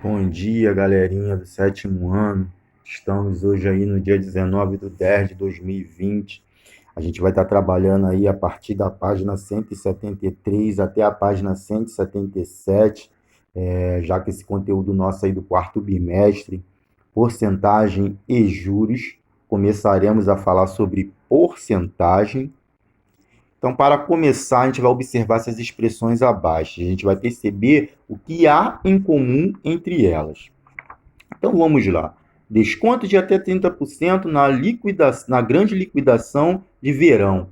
Bom dia, galerinha do sétimo ano. Estamos hoje aí no dia 19/10/2020. A gente vai estar trabalhando aí a partir da página 173 até a página 177, já que esse conteúdo nosso aí do quarto bimestre, porcentagem e juros, começaremos a falar sobre porcentagem. Então, para começar, a gente vai observar essas expressões abaixo. A gente vai perceber o que há em comum entre elas. Então vamos lá. Desconto de até 30% na grande liquidação de verão.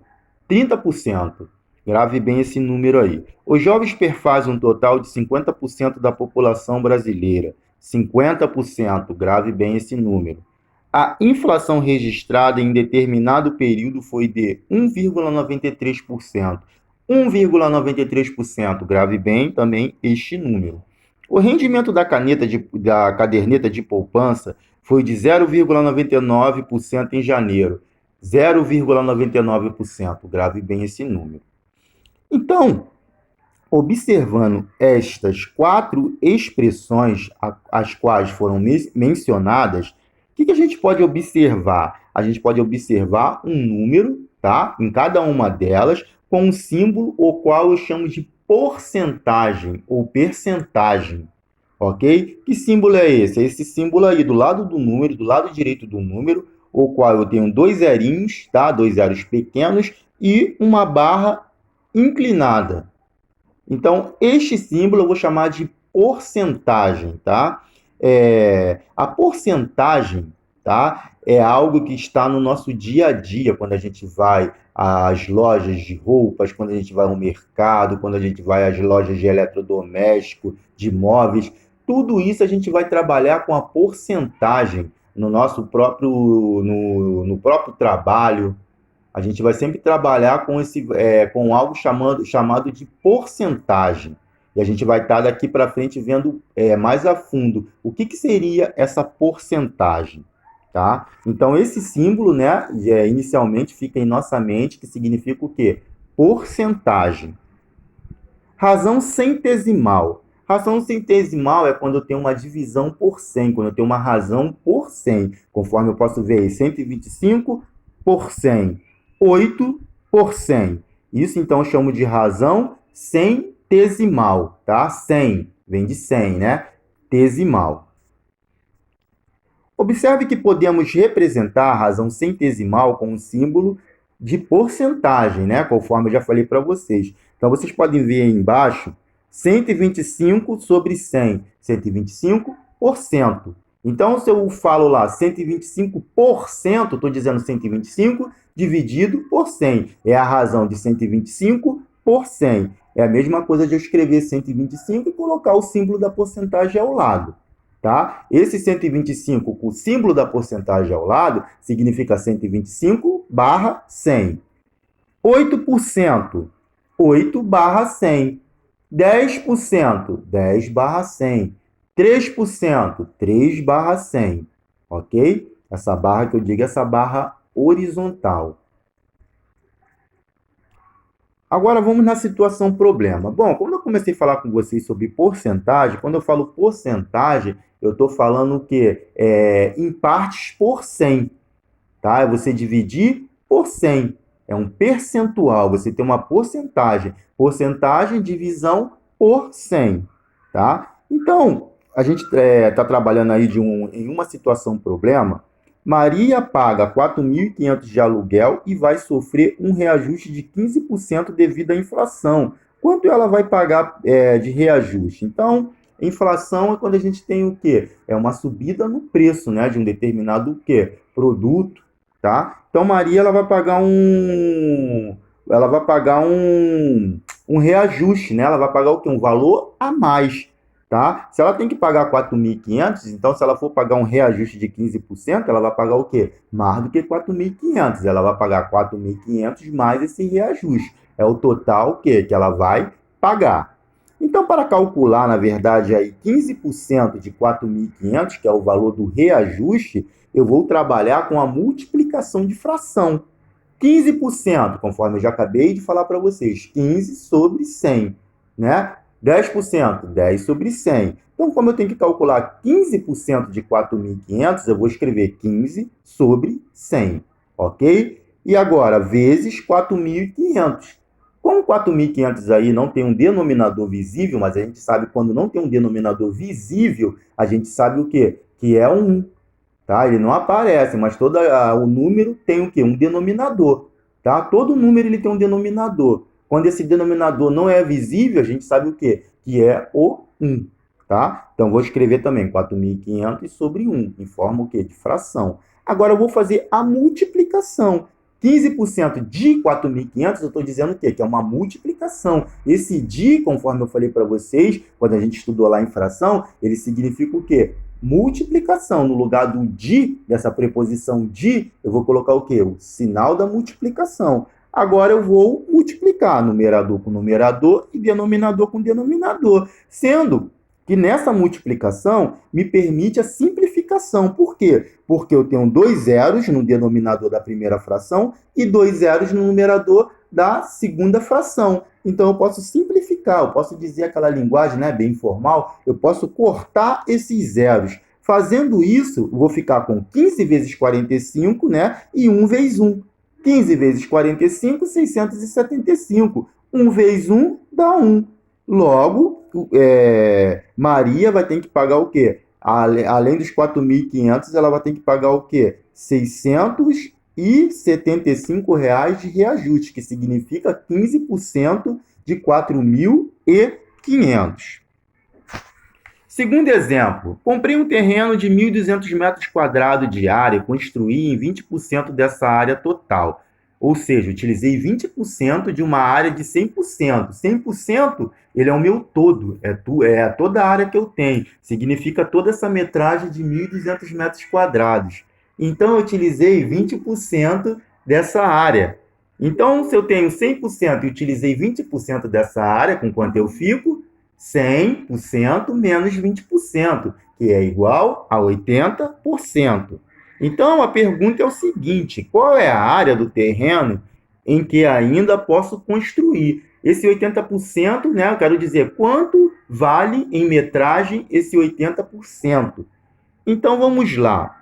30%. Grave bem esse número aí. Os jovens perfazem um total de 50% da população brasileira. 50%. Grave bem esse número. A inflação registrada em determinado período foi de 1,93%. 1,93%. Grave bem também este número. O rendimento da caderneta de poupança foi de 0,99% em janeiro. 0,99%. Grave bem esse número. Então, observando estas quatro expressões, as quais foram mencionadas, o que a gente pode observar? A gente pode observar um número, tá? Em cada uma delas, com um símbolo, o qual eu chamo de porcentagem ou percentagem, ok? Que símbolo é esse? É esse símbolo aí do lado do número, do lado direito do número, o qual eu tenho dois zerinhos, tá? Dois zeros pequenos e uma barra inclinada. Então, este símbolo eu vou chamar de porcentagem, tá? A porcentagem, tá? É algo que está no nosso dia a dia, quando a gente vai às lojas de roupas, quando a gente vai ao mercado, quando a gente vai às lojas de eletrodoméstico, de móveis. Tudo isso a gente vai trabalhar com a porcentagem no nosso próprio, no próprio trabalho. A gente vai sempre trabalhar com algo chamado de porcentagem. E a gente vai estar daqui para frente vendo mais a fundo o que seria essa porcentagem. Tá? Então, esse símbolo, né, inicialmente fica em nossa mente, que significa o quê? Porcentagem. Razão centesimal. Razão centesimal é quando eu tenho uma divisão por 100, quando eu tenho uma razão por 100. Conforme eu posso ver aí, 125 por 100. 8 por 100. Isso, então, eu chamo de razão centesimal, tá? 100, vem de 100, né? Tesimal. Observe que podemos representar a razão centesimal com um símbolo de porcentagem, né? Conforme eu já falei para vocês. Então, vocês podem ver aí embaixo, 125 sobre 100, 125%. Então, se eu falo lá 125%, estou dizendo 125 dividido por 100. É a razão de 125 por 100. É a mesma coisa de eu escrever 125 e colocar o símbolo da porcentagem ao lado. Tá? Esse 125 com o símbolo da porcentagem ao lado significa 125 barra 100. 8%, 8 barra 100. 10%, 10 barra 100. 3%, 3 barra 100. Ok? Essa barra que eu digo é essa barra horizontal. Agora vamos na situação problema. Bom, quando eu comecei a falar com vocês sobre porcentagem, quando eu falo porcentagem, eu estou falando o quê? Em partes por 100. Tá? É você dividir por 100. É um percentual, você tem uma porcentagem. Porcentagem, divisão por 100. Tá? Então, a gente está trabalhando aí em uma situação problema. Maria paga 4.500 de aluguel e vai sofrer um reajuste de 15% devido à inflação. Quanto ela vai pagar de reajuste? Então, inflação é quando a gente tem o quê? É uma subida no preço, né, de um determinado o quê? Produto, tá? Então, Maria ela vai pagar um reajuste, né? Ela vai pagar o quê? Um valor a mais. Tá? Se ela tem que pagar 4.500, então se ela for pagar um reajuste de 15%, ela vai pagar o quê? Mais do que 4.500. Ela vai pagar 4.500 mais esse reajuste. É o total o quê? Que ela vai pagar. Então, para calcular, na verdade, aí 15% de 4.500, que é o valor do reajuste, eu vou trabalhar com a multiplicação de fração. 15%, conforme eu já acabei de falar para vocês, 15 sobre 100, né? 10%, 10 sobre 100. Então, como eu tenho que calcular 15% de 4.500, eu vou escrever 15 sobre 100, ok? E agora, vezes 4.500. Como 4.500 aí não tem um denominador visível, mas a gente sabe quando não tem um denominador visível, a gente sabe o quê? Que é um 1. Tá? Ele não aparece, mas todo o número tem o quê? Um denominador, tá? Todo número ele tem um denominador. Quando esse denominador não é visível, a gente sabe o quê? Que é o 1, tá? Então, vou escrever também 4.500 sobre 1, em forma o quê? De fração. Agora, eu vou fazer a multiplicação. 15% de 4.500, eu estou dizendo o quê? Que é uma multiplicação. Esse de, conforme eu falei para vocês, quando a gente estudou lá em fração, ele significa o quê? Multiplicação. No lugar do de, dessa preposição de, eu vou colocar o quê? O sinal da multiplicação. Agora eu vou multiplicar numerador com numerador e denominador com denominador, sendo que nessa multiplicação me permite a simplificação. Por quê? Porque eu tenho 2 zeros no denominador da primeira fração e 2 zeros no numerador da segunda fração. Então, eu posso simplificar, eu posso dizer aquela linguagem, né, bem informal, eu posso cortar esses zeros. Fazendo isso, eu vou ficar com 15 vezes 45, né, e 1 vezes 1. 15 vezes 45, 675. 1 vezes 1 dá 1. Logo, Maria vai ter que pagar o quê? Além dos 4.500, ela vai ter que pagar o quê? R$675 de reajuste, que significa 15% de 4.500. Segundo exemplo, comprei um terreno de 1.200 metros quadrados de área e construí em 20% dessa área total. Ou seja, utilizei 20% de uma área de 100%. 100% ele é o meu todo, é toda a área que eu tenho. Significa toda essa metragem de 1.200 metros quadrados. Então, eu utilizei 20% dessa área. Então, se eu tenho 100% e utilizei 20% dessa área, com quanto eu fico? 100% menos 20%, que é igual a 80%. Então, a pergunta é o seguinte: qual é a área do terreno em que ainda posso construir? Esse 80%, né, eu quero dizer, quanto vale em metragem esse 80%? Então, vamos lá.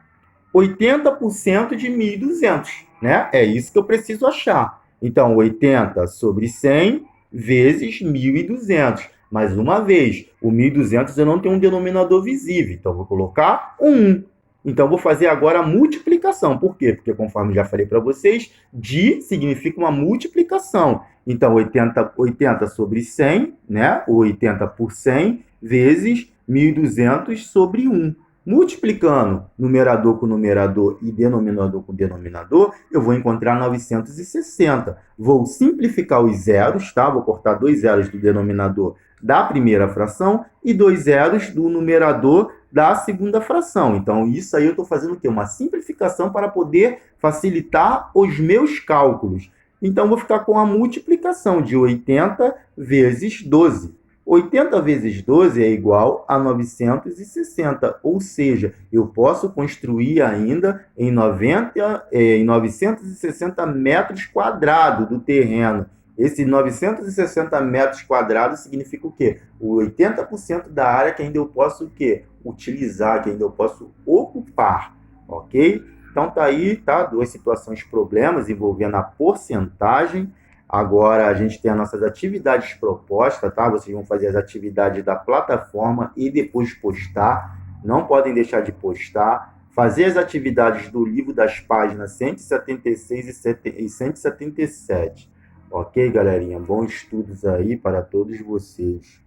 80% de 1.200, né? É isso que eu preciso achar. Então, 80 sobre 100 vezes 1.200. Mais uma vez, o 1.200 eu não tenho um denominador visível, então vou colocar 1. Então, vou fazer agora a multiplicação. Por quê? Porque, conforme já falei para vocês, de significa uma multiplicação. Então, 80 sobre 100, né? 80 por 100 vezes 1.200 sobre 1. Multiplicando numerador com numerador e denominador com denominador, eu vou encontrar 960. Vou simplificar os zeros, tá? Vou cortar 2 zeros do denominador da primeira fração e 2 zeros do numerador da segunda fração. Então, isso aí eu estou fazendo o quê? Uma simplificação para poder facilitar os meus cálculos. Então, vou ficar com a multiplicação de 80 vezes 12. 80 vezes 12 é igual a 960, ou seja, eu posso construir ainda em 960 metros quadrados do terreno. Esse 960 metros quadrados significa o quê? O 80% da área que ainda eu posso o quê? Utilizar, que ainda eu posso ocupar, ok? Então, tá aí, tá? 2 situações, problemas envolvendo a porcentagem. Agora, a gente tem as nossas atividades propostas, tá? Vocês vão fazer as atividades da plataforma e depois postar. Não podem deixar de postar. Fazer as atividades do livro das páginas 176 e 177. Ok, galerinha? Bons estudos aí para todos vocês.